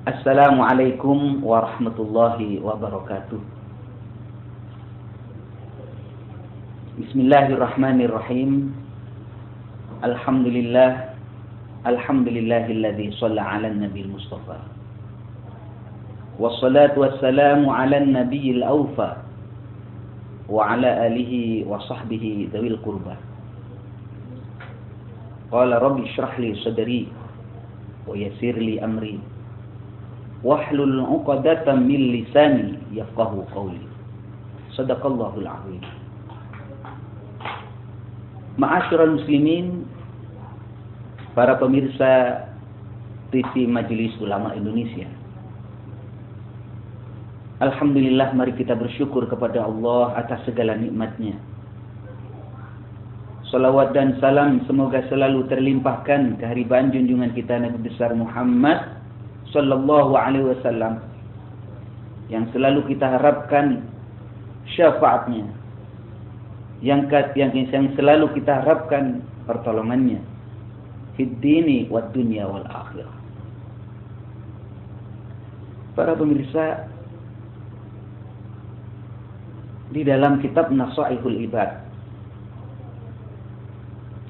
Assalamualaikum warahmatullahi wabarakatuh. Bismillahirrahmanirrahim. Alhamdulillahilladzi shalla 'alan nabiyil mustafa. Wassalatu wassalamu 'alan nabiyil awfa wa 'ala alihi wa sahbihi dzawil qurba. Qala rabbi shrah li sadri wa yassir li amri wahlul 'uqdatam min lisani yafqahu qawli. Shadaqallahul 'azim. Ma'asyiral muslimin, para pemirsa TV Majelis Ulama Indonesia. Alhamdulillah, mari kita bersyukur kepada Allah atas segala nikmat-Nya. Salawat dan salam semoga selalu terlimpahkan kehadiran junjungan kita Nabi besar Muhammad sallallahu alaihi wasallam yang selalu kita harapkan syafaatnya, yang selalu kita harapkan pertolongannya fid dini wad dunya wal akhirah. Para pemirsa, di dalam kitab Nasaihul Ibad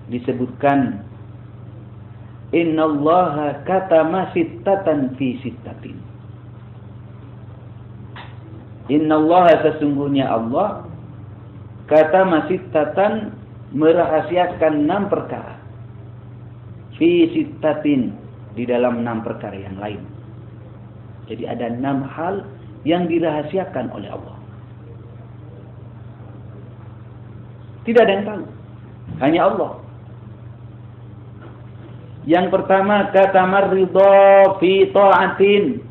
disebutkan innallaha katama sittatan fi sittatin. Innallaha, sesungguhnya Allah, kata masitatan, merahasiakan 6 perkara. Fi sittatin, di dalam 6 perkara yang lain. Jadi ada 6 hal yang dirahasiakan oleh Allah. Tidak ada yang tahu, hanya Allah. Yang pertama, kata marridha fi ta'atin.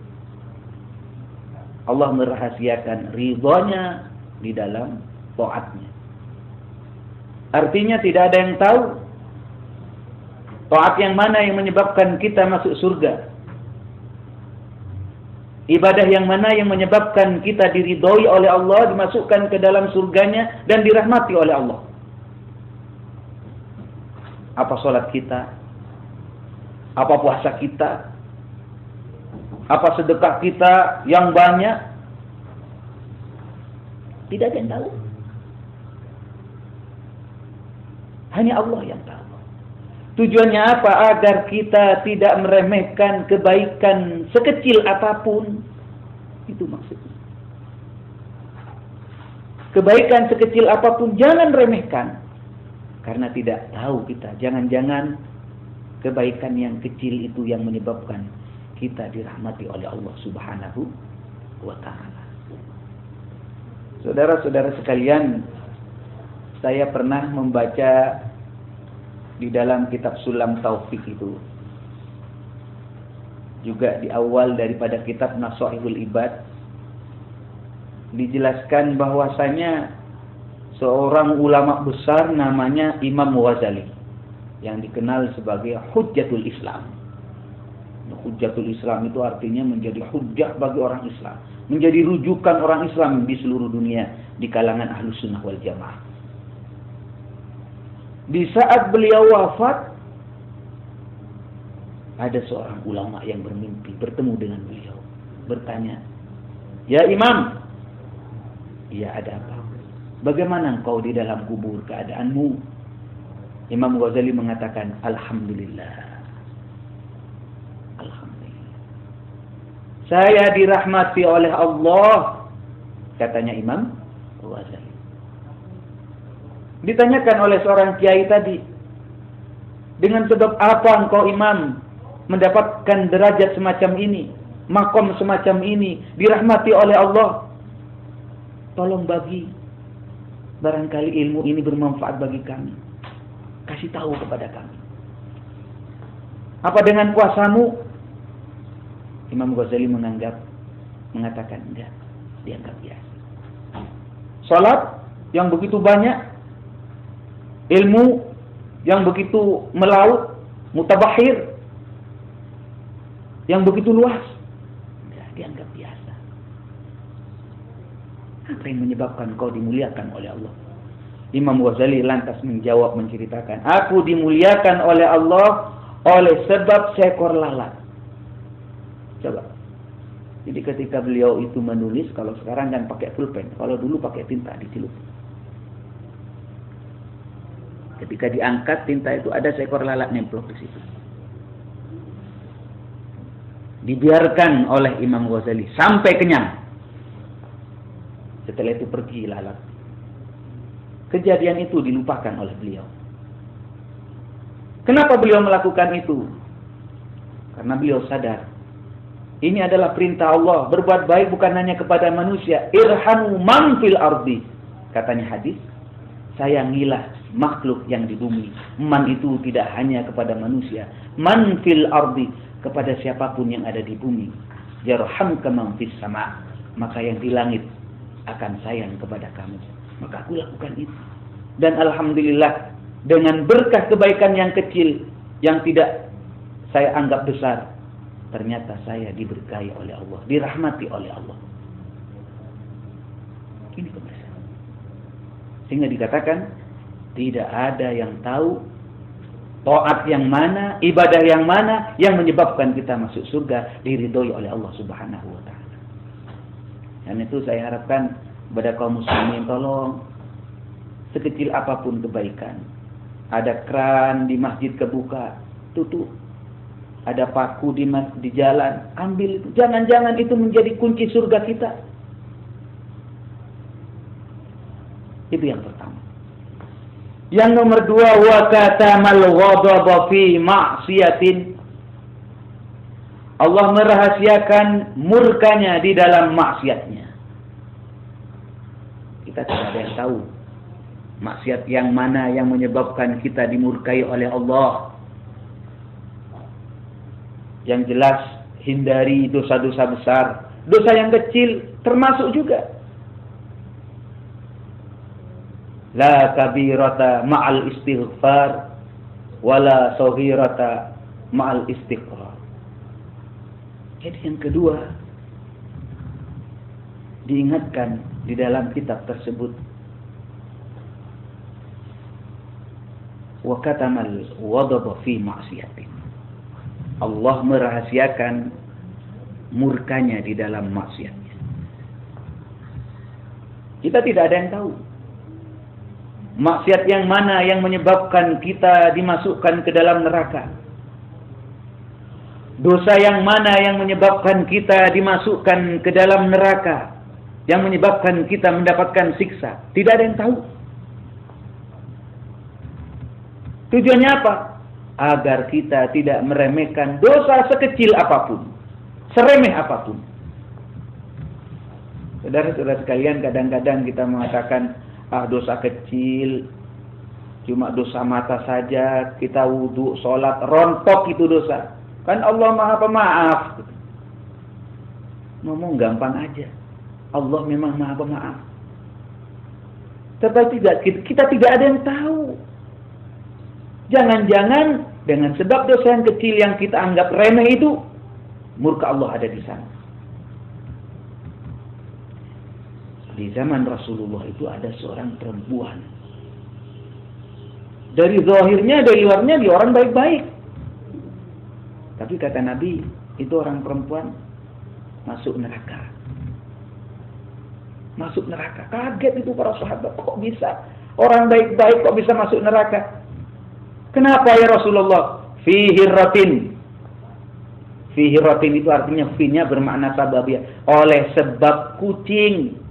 Allah merahasiakan ridhonya di dalam taatnya. Artinya tidak ada yang tahu taat yang mana yang menyebabkan kita masuk surga. Ibadah yang mana yang menyebabkan kita diridhoi oleh Allah, dimasukkan ke dalam surganya dan dirahmati oleh Allah. Apa salat kita? Apa puasa kita? Apa sedekah kita yang banyak? Tidak ada yang tahu. Hanya Allah yang tahu. Tujuannya apa? Agar kita tidak meremehkan kebaikan sekecil apapun. Itu maksudnya. Kebaikan sekecil apapun jangan remehkan. Karena tidak tahu kita. Jangan-jangan kebaikan yang kecil itu yang menyebabkan kita dirahmati oleh Allah Subhanahu wa ta'ala. Saudara-saudara sekalian, saya pernah membaca di dalam kitab Sulam Taufik itu, juga di awal daripada kitab Nasaihul Ibad, dijelaskan bahwasanya seorang ulama besar namanya Imam Ghazali, yang dikenal sebagai Hujjatul Islam. Hujjatul Islam itu artinya menjadi hujjah bagi orang Islam, menjadi rujukan orang Islam di seluruh dunia di kalangan Ahlus Sunnah wal Jamaah. Di saat beliau wafat, ada seorang ulama yang bermimpi bertemu dengan beliau, bertanya, "Ya Imam, ya ada apa? Bagaimana engkau di dalam kubur keadaanmu?" Imam Ghazali mengatakan, "Alhamdulillah. Alhamdulillah. Saya dirahmati oleh Allah," katanya Imam Ghazali. Ditanyakan oleh seorang kiai tadi, "Dengan sebab apa engkau Imam mendapatkan derajat semacam ini, makom semacam ini, dirahmati oleh Allah? Tolong bagi, barangkali ilmu ini bermanfaat bagi kami. Kasih tahu kepada kami. Apa dengan kuasamu?" Imam Ghazali mengatakan enggak, dianggap biasa. Salat yang begitu banyak, ilmu yang begitu melaut, mutabahir, yang begitu luas, enggak, dianggap biasa. Apa yang menyebabkan kau dimuliakan oleh Allah? Imam Ghazali lantas menjawab, menceritakan, "Aku dimuliakan oleh Allah oleh sebab seekor lalat." Coba, Jadi ketika beliau itu menulis, kalau sekarang kan pakai pulpen, kalau dulu pakai tinta dicelup. Ketika diangkat tinta itu ada seekor lalat nemplok di situ. Dibiarkan oleh Imam Ghazali sampai kenyang. Setelah itu pergi lalat. Kejadian itu dilupakan oleh beliau. Kenapa beliau melakukan itu? Karena beliau sadar ini adalah perintah Allah, berbuat baik bukan hanya kepada manusia. Irhamu man fil ardi. Katanya hadis, sayangilah makhluk yang di bumi. Man itu tidak hanya kepada manusia. Man fil ardi, kepada siapapun yang ada di bumi. Yarhamka man fis sama. Maka yang di langit akan sayang kepada kamu. Maka aku lakukan itu. Dan alhamdulillah, dengan berkah kebaikan yang kecil, yang tidak saya anggap besar, ternyata saya diberkahi oleh Allah, dirahmati oleh Allah. Ini kebersamaan. Sehingga dikatakan tidak ada yang tahu taat yang mana, ibadah yang mana yang menyebabkan kita masuk surga, diridhoi oleh Allah Subhanahu wa taala. Dan itu saya harapkan kepada kaum muslimin, tolong sekecil apapun kebaikan. Ada keran di masjid kebuka, tutup. Ada paku di jalan, ambil itu. Jangan-jangan itu menjadi kunci surga kita. Itu yang pertama. Yang nomor dua, wa katamal ghadaba fi ma'siyatin. Allah merahasiakan murkanya di dalam maksiatnya. Kita tidak ada yang tahu maksiat yang mana yang menyebabkan kita dimurkai oleh Allah. Yang jelas, hindari dosa-dosa besar. Dosa yang kecil termasuk juga. La kabirata ma'al istighfar, wala saghirata ma'al istiqrar. Jadi yang kedua, diingatkan di dalam kitab tersebut, wa katamal ghadaba fi ma'siyatin. Allah merahasiakan murkanya di dalam maksiatnya. Kita tidak ada yang tahu maksiat yang mana yang menyebabkan kita dimasukkan ke dalam neraka. Dosa yang mana yang menyebabkan kita dimasukkan ke dalam neraka, yang menyebabkan kita mendapatkan siksa. Tidak ada yang tahu. Tujuannya apa? Agar kita tidak meremehkan dosa sekecil apapun, seremeh apapun. Saudara-saudara sekalian, kadang-kadang kita mengatakan, dosa kecil, cuma dosa mata saja, kita wudhu, sholat, rontok itu dosa. Kan Allah Maha Pemaaf. Ngomong gampang aja. Allah memang Maha Pemaaf. Tetapi kita tidak ada yang tahu. Jangan-jangan dengan sebab dosa yang kecil yang kita anggap remeh itu, murka Allah ada di sana. Di zaman Rasulullah itu ada seorang perempuan. Dari zahirnya, dari luarnya dia orang baik-baik. Tapi kata Nabi, itu orang perempuan masuk neraka. Masuk neraka. Kaget itu para sahabat, kok bisa? Orang baik-baik kok bisa masuk neraka? Kenapa ya Rasulullah? Fi hirratin. Fi hirratin itu artinya fi-nya bermakna sababiyah. Oleh sebab kucing.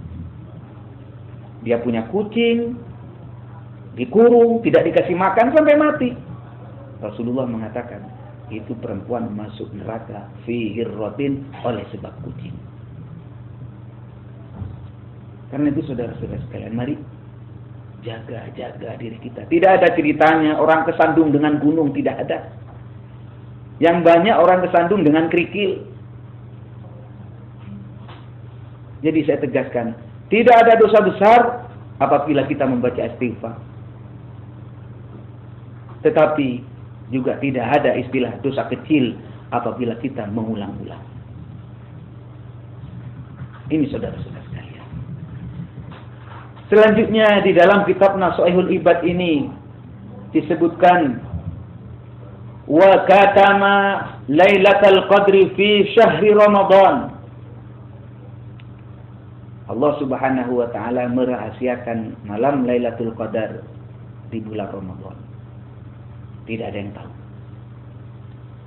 Dia punya kucing, dikurung, tidak dikasih makan sampai mati. Rasulullah mengatakan, itu perempuan masuk neraka fi hirratin oleh sebab kucing. Karena itu saudara-saudara sekalian, mari jaga diri kita. Tidak ada ceritanya orang kesandung dengan gunung, tidak ada. Yang banyak orang kesandung dengan kerikil. Jadi saya tegaskan, tidak ada dosa besar apabila kita membaca istighfar. Tetapi juga tidak ada istilah dosa kecil apabila kita mengulang-ulang. Ini saudara-saudara sekalian. Selanjutnya di dalam kitab Nasha'ihul Ibad ini disebutkan, wa katama lailatul qadri fi syahri Ramadan Allah Subhanahu wa taala merahasiakan malam Lailatul Qadar di bulan Ramadan. Tidak ada yang tahu.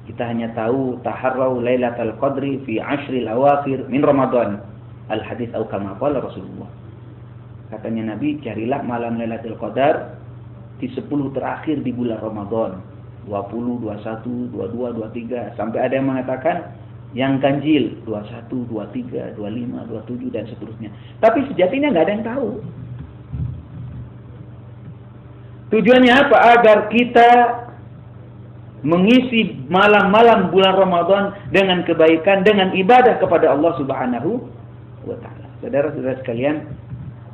Kita hanya tahu taharrau Lailatul Qadri fi 'ashril awakhir min Ramadan. Al-hadits atau kama qala Rasulullah. Katanya Nabi, carilah malam Lailatul Qadar di 10 terakhir di bulan Ramadan. 20, 21, 22, 23 sampai ada yang mengatakan yang ganjil 21, 23, 25, 27 dan seterusnya. Tapi sejatinya nggak ada yang tahu. Tujuannya apa? Agar kita mengisi malam-malam bulan Ramadan dengan kebaikan, dengan ibadah kepada Allah Subhanahu wa taala. Saudara-saudara sekalian,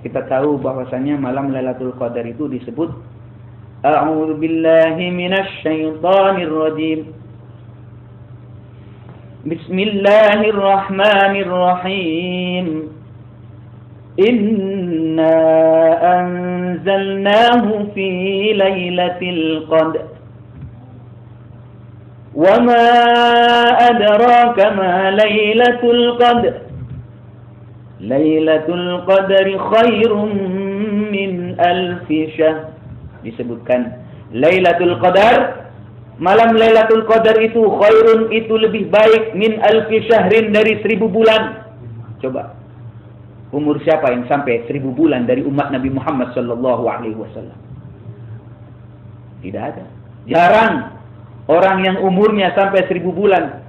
kita tahu bahwasanya malam Lailatul Qadar itu disebut A'udzu billahi minasy syaithanir rajim. Bismillahirrahmanirrahim. Inna anzalnahu fi lailatul qadr. Wa ma adraka ma lailatul qadr. Lailatul qadri khairum min alfi syahr. Disebutkan Lailatul Qadar, malam Lailatul Qadar itu khairun, itu lebih baik min alfi syahrin, dari 1000 bulan. Coba, umur siapa yang sampai 1000 bulan dari umat Nabi Muhammad sallallahu alaihi wasallam? Tidak ada. Jarang orang yang umurnya sampai 1000 bulan.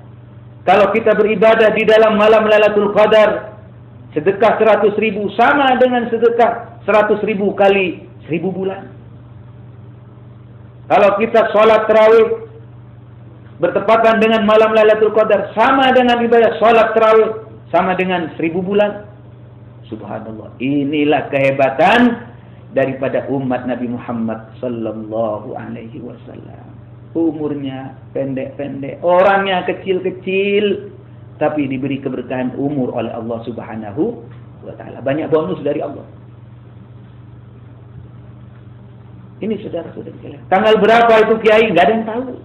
Kalau kita beribadah di dalam malam Lailatul Qadar, sedekah 100.000 sama dengan sedekah 100.000 kali 1000 bulan. Kalau kita sholat tarawih bertepatan dengan malam Lailatul Qadar, sama dengan ibadah sholat tarawih, sama dengan 1000 bulan. Subhanallah. Inilah kehebatan daripada umat Nabi Muhammad sallallahu alaihi wasallam. Umurnya pendek-pendek, orangnya kecil-kecil, tapi diberi keberkahan umur oleh Allah Subhanahu wa taala. Banyak bonus dari Allah. Ini saudara-saudara sekalian. Tanggal berapa itu kiai? Nggak ada yang tahu.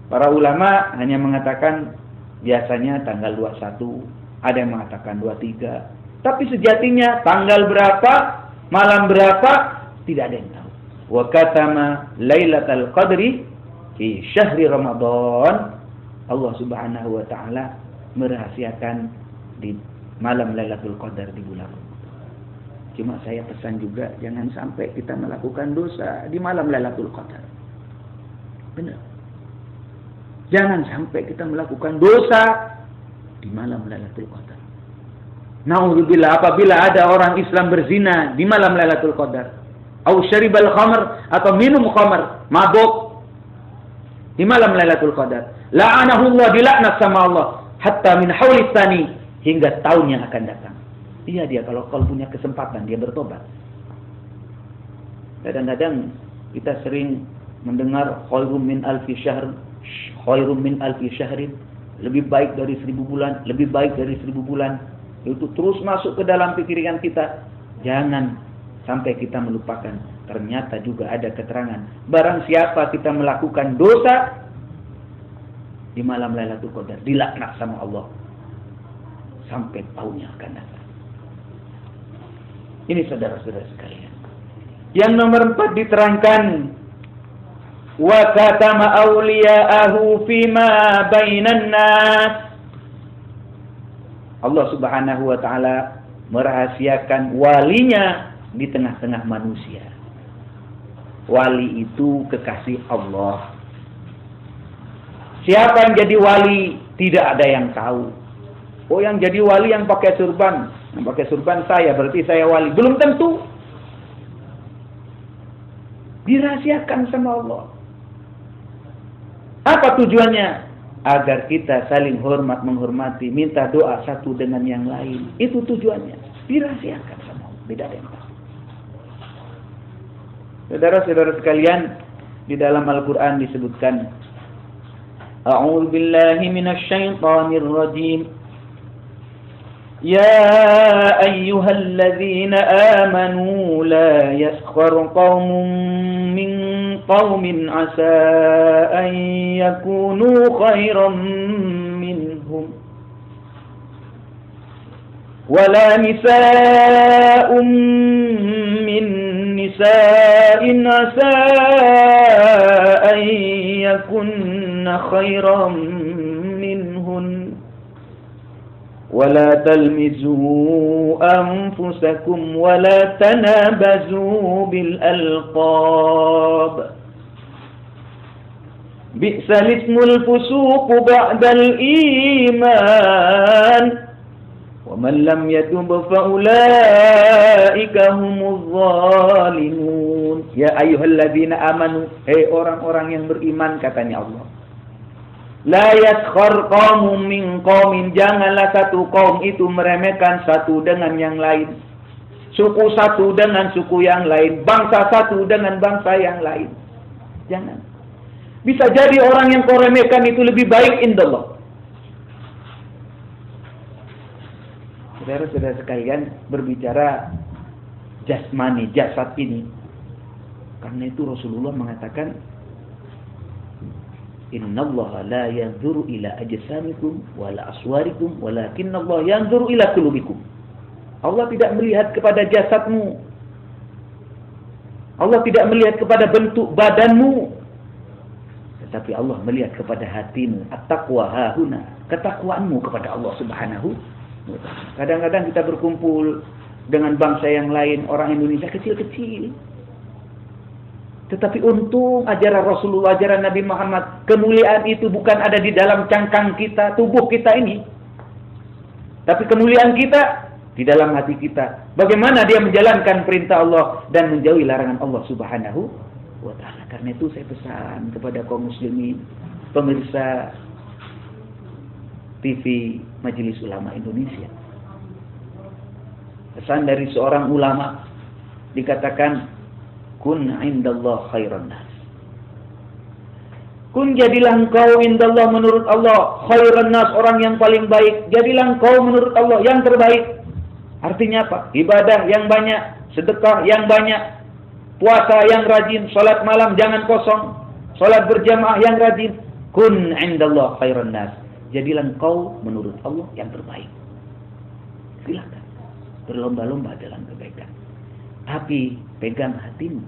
Para ulama hanya mengatakan biasanya tanggal 21, ada yang mengatakan 23. Tapi sejatinya tanggal berapa, malam berapa, tidak ada yang tahu. Wa katama Lailatul Qadri fi syahri Ramadan. Allah Subhanahu wa taala merahasiakan di malam Lailatul Qadar di bulan Ramadan. Cuma saya pesan juga, jangan sampai kita melakukan dosa di malam Lailatul Qadar. Benar. Jangan sampai kita melakukan dosa di malam Lailatul Qadar. Na'udzubillah, apabila ada orang Islam berzina di malam Lailatul Qadar, au syaribal khamr, atau minum khamr, mabuk di malam Lailatul Qadar, la'anahullah, dilaknat sama Allah, hatta min haulis tsani, hingga tahun yang akan datang. Iya, dia kalau punya kesempatan dia bertobat. Kadang-kadang kita sering mendengar khairum min alfi syahr, khairum min alfi syahrin, lebih baik dari 1000 bulan, lebih baik dari 1000 bulan. Itu terus masuk ke dalam pikiran kita. Jangan sampai kita melupakan, ternyata juga ada keterangan, barang siapa kita melakukan dosa di malam Lailatul Qadar, dilaknat sama Allah sampai tahunnya akan datang. Ini saudara-saudara sekalian. Yang nomor 4 diterangkan, wa katama awliya'ahu fima bainan nas. Allah Subhanahu wa taala merahasiakan walinya di tengah-tengah manusia. Wali itu kekasih Allah. Siapa yang jadi wali? Tidak ada yang tahu. Oh, yang jadi wali yang pakai surban. Yang pakai surban saya, berarti saya wali. Belum tentu. Dirahasiakan sama Allah. Apa tujuannya? Agar kita saling hormat, menghormati, minta doa satu dengan yang lain. Itu tujuannya. Dirahasiakan sama Allah. Beda dengan tahu. Saudara-saudara sekalian, di dalam Al-Quran disebutkan, A'udzu billahi minasy syaithanir rajim. يا أيها الذين آمنوا لا يسخر قوم من قوم عسى أن يكونوا خيرا منهم wala nisa'un min nisa'in asa an yakunna khairan minhun wala talmizu anfusakum wala tanabazu bil alqab bi'sal ismul fusuq ba'dal iman wa man lam yatub fa ulaika humuz zalimun. Ya ayyuhalladzina amanu, hei orang-orang yang beriman, katanya Allah, la yaskhar qaumun min qaumin, janganlah satu kaum itu meremehkan satu dengan yang lain, suku satu dengan suku yang lain, bangsa satu dengan bangsa yang lain. Jangan. Bisa jadi orang yang kau remehkan itu lebih baik indallah. Saudara-saudara sekalian, berbicara jasmani, jasad ini, karena itu Rasulullah mengatakan, innallaha la yanzuru ila ajsamikum wala aswarikum walakinallaha yanzuru ila qulubikum. Allah tidak melihat kepada jasadmu. Allah tidak melihat kepada bentuk badanmu. Tetapi Allah melihat kepada hatimu. At-taqwa hahuna, ketakwaanmu kepada Allah Subhanahu wa ta'ala. Kadang-kadang kita berkumpul dengan bangsa yang lain, orang Indonesia kecil-kecil. Tetapi untung ajaran Rasulullah, ajaran Nabi Muhammad, kemuliaan itu bukan ada di dalam cangkang kita, tubuh kita ini. Tapi kemuliaan kita di dalam hati kita. Bagaimana dia menjalankan perintah Allah dan menjauhi larangan Allah Subhanahu wa ta'ala. Karena itu saya pesan kepada kaum muslimin, pemirsa TV Majelis Ulama Indonesia. Pesan dari seorang ulama, dikatakan, kun indallah khairan nas. Kun, jadilah engkau indallah, menurut Allah, khairan nas, orang yang paling baik. Jadilah engkau menurut Allah yang terbaik. Artinya apa? Ibadah yang banyak, sedekah yang banyak, puasa yang rajin, salat malam jangan kosong, salat berjamaah yang rajin. Kun indallah khairan nas. Jadilah engkau menurut Allah yang terbaik. Silakan berlomba-lomba dalam kebaikan. Tapi pegang hatimu.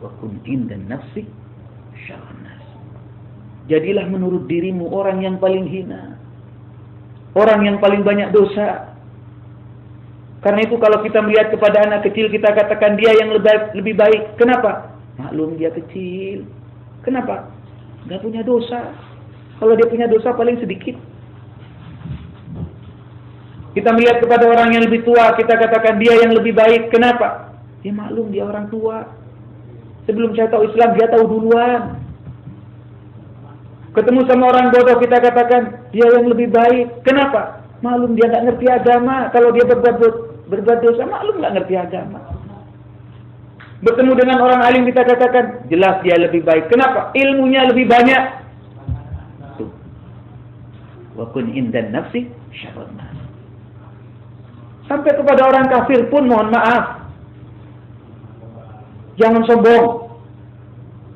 Wa kun indan nafsik syarran nas. Jadilah menurut dirimu orang yang paling hina, orang yang paling banyak dosa. Karena itu kalau kita melihat kepada anak kecil, kita katakan dia yang lebih baik. Kenapa? Maklum dia kecil. Kenapa? Gak punya dosa. Kalau dia punya dosa paling sedikit. Kita melihat kepada orang yang lebih tua, kita katakan dia yang lebih baik. Kenapa? Ya maklum dia orang tua. Sebelum saya tahu Islam, dia tahu duluan. Ketemu sama orang bodoh, kita katakan dia yang lebih baik. Kenapa? Maklum dia nggak ngerti agama. Kalau dia berbuat dosa, maklum nggak ngerti agama. Bertemu dengan orang alim, kita katakan jelas dia lebih baik. Kenapa? Ilmunya lebih banyak. Tuh. Wa kun indan nafsi syarran nas. Sampai kepada orang kafir pun mohon maaf. Jangan sombong.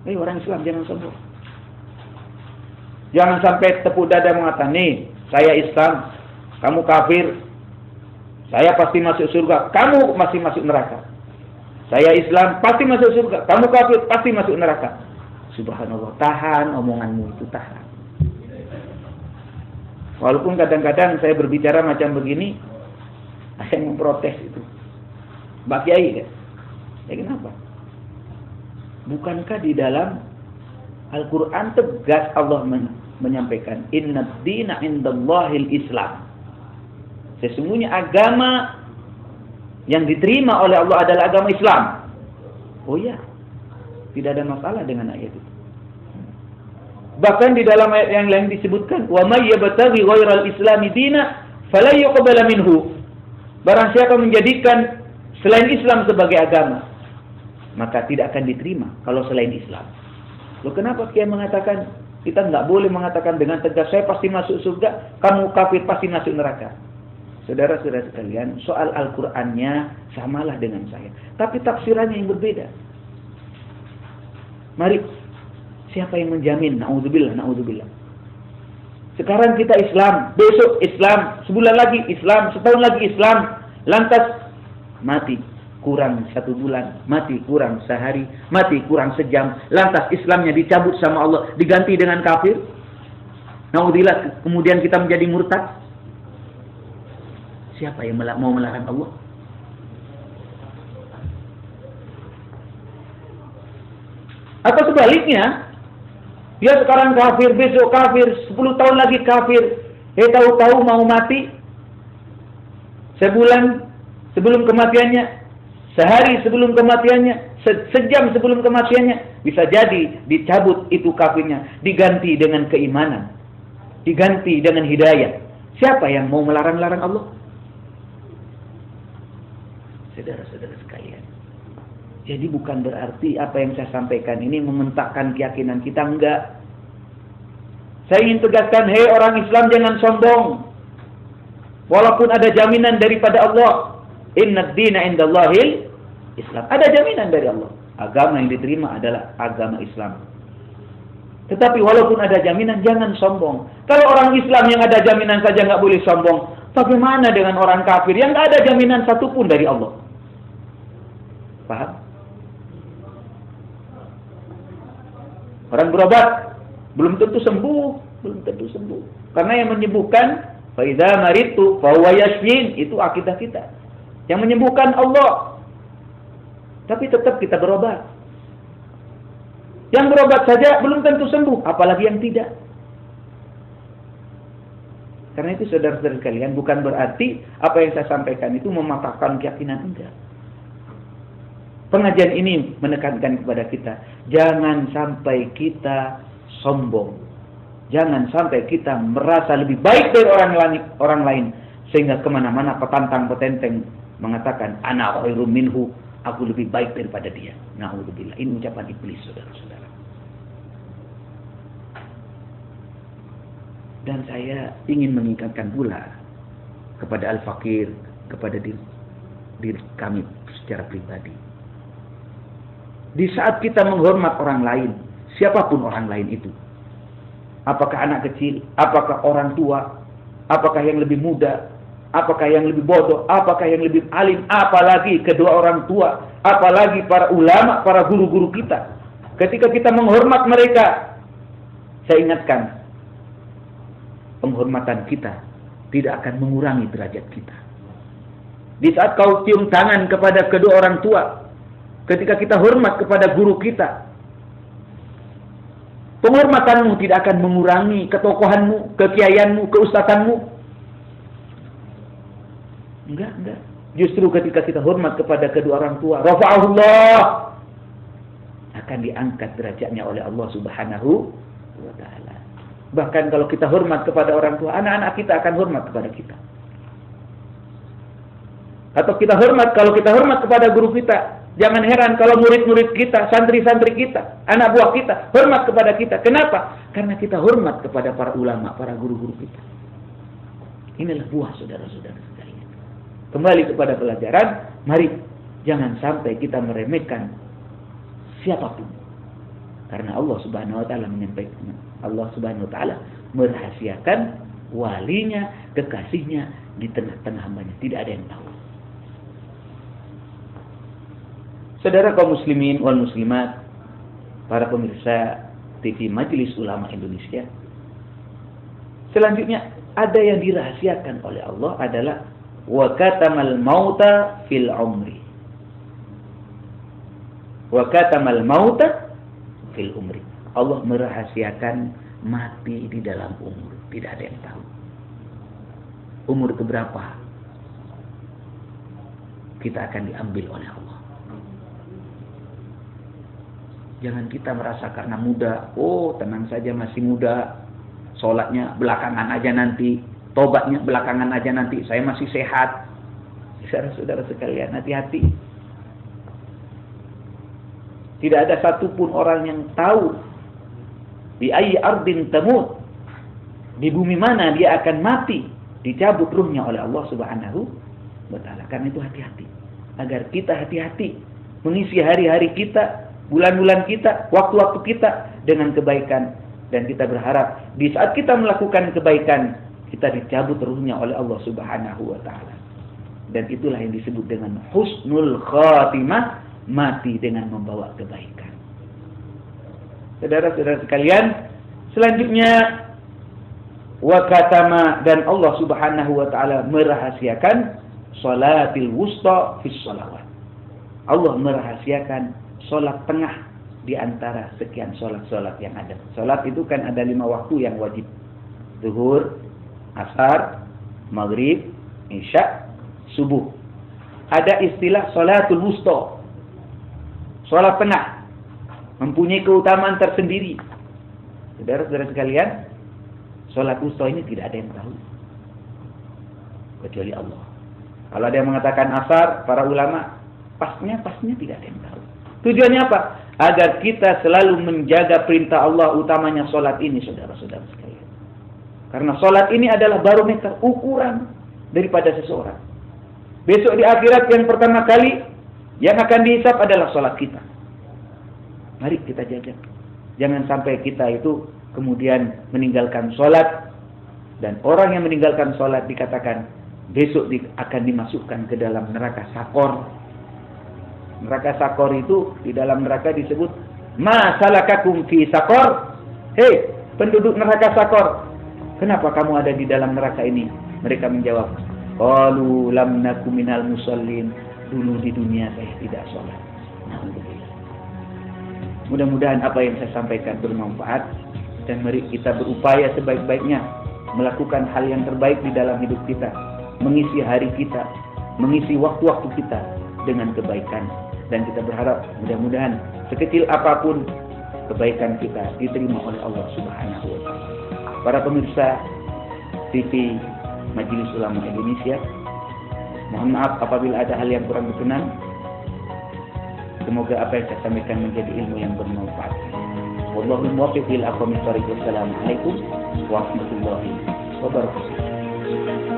Orang Islam jangan sombong. Jangan sampai tepuk dada mengatakan, nih, saya Islam, kamu kafir. Saya pasti masuk surga, kamu masih masuk neraka. Saya Islam, pasti masuk surga, kamu kafir, pasti masuk neraka. Subhanallah, tahan omonganmu itu, tahan. Walaupun kadang-kadang saya berbicara macam begini, saya memprotes itu. Mbak Kiai kan? Ya kenapa? Bukankah di dalam Al-Quran tegas Allah menyampaikan, Inna dina indallahil Islam. Sesungguhnya agama yang diterima oleh Allah adalah agama Islam. Oh ya, tidak ada masalah dengan ayat itu. Bahkan di dalam ayat yang lain disebutkan, wa may yabtaghi ghairal islami dina fala yuqbala minhu. Barang siapa menjadikan selain Islam sebagai agama, maka tidak akan diterima kalau selain Islam. Loh, kenapa Kiai mengatakan kita nggak boleh mengatakan dengan tegas, saya pasti masuk surga, kamu kafir pasti masuk neraka? Saudara-saudara sekalian, soal Al-Qur'annya samalah dengan saya, tapi tafsirannya yang berbeda. Mari, siapa yang menjamin? Na'udzubillah, na'udzubillah. Sekarang kita Islam, besok Islam, sebulan lagi Islam, setahun lagi Islam. Lantas mati kurang 1 bulan, mati kurang sehari, mati kurang sejam. Lantas Islamnya dicabut sama Allah, diganti dengan kafir. Naudzubillah, kemudian kita menjadi murtad. Siapa yang mau melarang Allah? Atau sebaliknya, dia sekarang kafir, besok kafir, 10 tahun lagi kafir. Tahu-tahu mau mati sebulan sebelum kematiannya, sehari sebelum kematiannya, sejam sebelum kematiannya. Bisa jadi dicabut itu kafirnya, diganti dengan keimanan, diganti dengan hidayah. Siapa yang mau melarang-larang Allah? Saudara-saudara sekalian, jadi bukan berarti apa yang saya sampaikan ini mementakkan keyakinan kita, enggak. Saya ingin tegaskan, hei orang Islam, jangan sombong. Walaupun ada jaminan daripada Allah, innad dina indallahil Islam. Ada jaminan dari Allah. Agama yang diterima adalah agama Islam. Tetapi walaupun ada jaminan, jangan sombong. Kalau orang Islam yang ada jaminan saja nggak boleh sombong, bagaimana dengan orang kafir yang nggak ada jaminan satupun dari Allah? Paham? Orang berobat belum tentu sembuh, Karena yang menyembuhkan, fa idza maritu fa huwa yashfin, itu akidah kita. Yang menyembuhkan Allah. Tapi tetap kita berobat. Yang berobat saja belum tentu sembuh, apalagi yang tidak. Karena itu saudara-saudara sekalian, bukan berarti apa yang saya sampaikan itu mematahkan keyakinan, enggak. Pengajian ini menekankan kepada kita, jangan sampai kita sombong. Jangan sampai kita merasa lebih baik dari orang lain. Sehingga kemana-mana petantang-petenteng mengatakan, ana khairum minhu, aku lebih baik daripada dia. Na'udzubillah. Ini ucapan iblis, saudara-saudara. Dan saya ingin mengingatkan pula kepada al-fakir, kepada diri kami secara pribadi. Di saat kita menghormat orang lain, siapapun orang lain itu, apakah anak kecil, apakah orang tua, apakah yang lebih muda, apakah yang lebih bodoh, apakah yang lebih alim, apalagi kedua orang tua, apalagi para ulama, para guru-guru kita. Ketika kita menghormat mereka, saya ingatkan, penghormatan kita tidak akan mengurangi derajat kita. Di saat kau cium tangan kepada kedua orang tua, ketika kita hormat kepada guru kita, penghormatanmu tidak akan mengurangi ketokohanmu, kekiaianmu, keustatanmu. Enggak. Justru ketika kita hormat kepada kedua orang tua, rafa'ahullah, akan diangkat derajatnya oleh Allah Subhanahu wa ta'ala. Bahkan kalau kita hormat kepada orang tua, anak-anak kita akan hormat kepada kita. Atau kalau kita hormat kepada guru kita, jangan heran kalau murid-murid kita, santri-santri kita, anak buah kita, hormat kepada kita. Kenapa? Karena kita hormat kepada para ulama, para guru-guru kita. Inilah buah saudara-saudara sekalian. Kembali kepada pelajaran, mari jangan sampai kita meremehkan siapapun. Karena Allah Subhanahu wa ta'ala menyampaikan, Allah Subhanahu wa ta'ala merahasiakan walinya, kekasihnya di tengah-tengah hambanya. Tidak ada yang tahu. Saudara kaum muslimin wal muslimat, para pemirsa TV Majelis Ulama Indonesia, selanjutnya ada yang dirahasiakan oleh Allah adalah wa katamal mauta fil umri. Wa katamal mauta fil umri. Allah merahasiakan mati di dalam umur. Tidak ada yang tahu. Umur keberapa kita akan diambil oleh Allah. Jangan kita merasa karena muda, oh tenang saja masih muda, sholatnya belakangan aja nanti, tobatnya belakangan aja nanti, saya masih sehat. Saudara-saudara sekalian, hati-hati. Tidak ada satupun orang yang tahu di ayyi ardin tamut, di bumi mana dia akan mati, dicabut ruhnya oleh Allah Subhanahu wa ta'ala. Karena itu hati-hati. Agar kita hati-hati mengisi hari-hari kita, bulan-bulan kita, waktu-waktu kita dengan kebaikan, Dan kita berharap di saat kita melakukan kebaikan, kita dicabut ruhnya oleh Allah Subhanahu wa taala. Dan itulah yang disebut dengan husnul khatimah, mati dengan membawa kebaikan. Saudara-saudara sekalian, selanjutnya wa katama, dan Allah Subhanahu wa taala merahasiakan salatil wusta fis shalawat. Allah merahasiakan salat tengah di antara sekian salat-salat yang ada. Salat itu kan ada 5 waktu yang wajib. Zuhur, asar, maghrib, isya, subuh. Ada istilah salatul wusta. Salat tengah mempunyai keutamaan tersendiri. Saudara-saudara sekalian, salat wusta ini tidak ada yang tahu kecuali Allah. Kalau ada yang mengatakan asar, para ulama pasnya tidak ada yang tahu. Tujuannya apa? Agar kita selalu menjaga perintah Allah, utamanya salat ini, saudara-saudara sekalian. Karena salat ini adalah barometer, ukuran daripada seseorang. Besok di akhirat yang pertama kali yang akan dihisab adalah salat kita. Mari kita jaga. Jangan sampai kita itu kemudian meninggalkan salat, dan orang yang meninggalkan salat dikatakan besok akan dimasukkan ke dalam neraka sakor. Neraka sakor itu, di dalam neraka disebut ma salakakum fi sakor. Hei, penduduk neraka sakor, kenapa kamu ada di dalam neraka ini? Mereka menjawab, qalu lam naku minal musallin. Dulu di dunia saya tidak sholat. Alhamdulillah. Mudah-mudahan apa yang saya sampaikan bermanfaat, dan mari kita berupaya sebaik-baiknya melakukan hal yang terbaik di dalam hidup kita, mengisi hari kita, mengisi waktu-waktu kita dengan kebaikan. Dan kita berharap mudah-mudahan sekecil apapun kebaikan kita diterima oleh Allah Subhanahu wa taala. Para pemirsa TV Majelis Ulama Indonesia, mohon maaf apabila ada hal yang kurang berkenan. Semoga apa yang saya sampaikan menjadi ilmu yang bermanfaat. Wallahul muwaffiq lil aqwamit thoriq. Wassalamualaikum warahmatullahi wabarakatuh.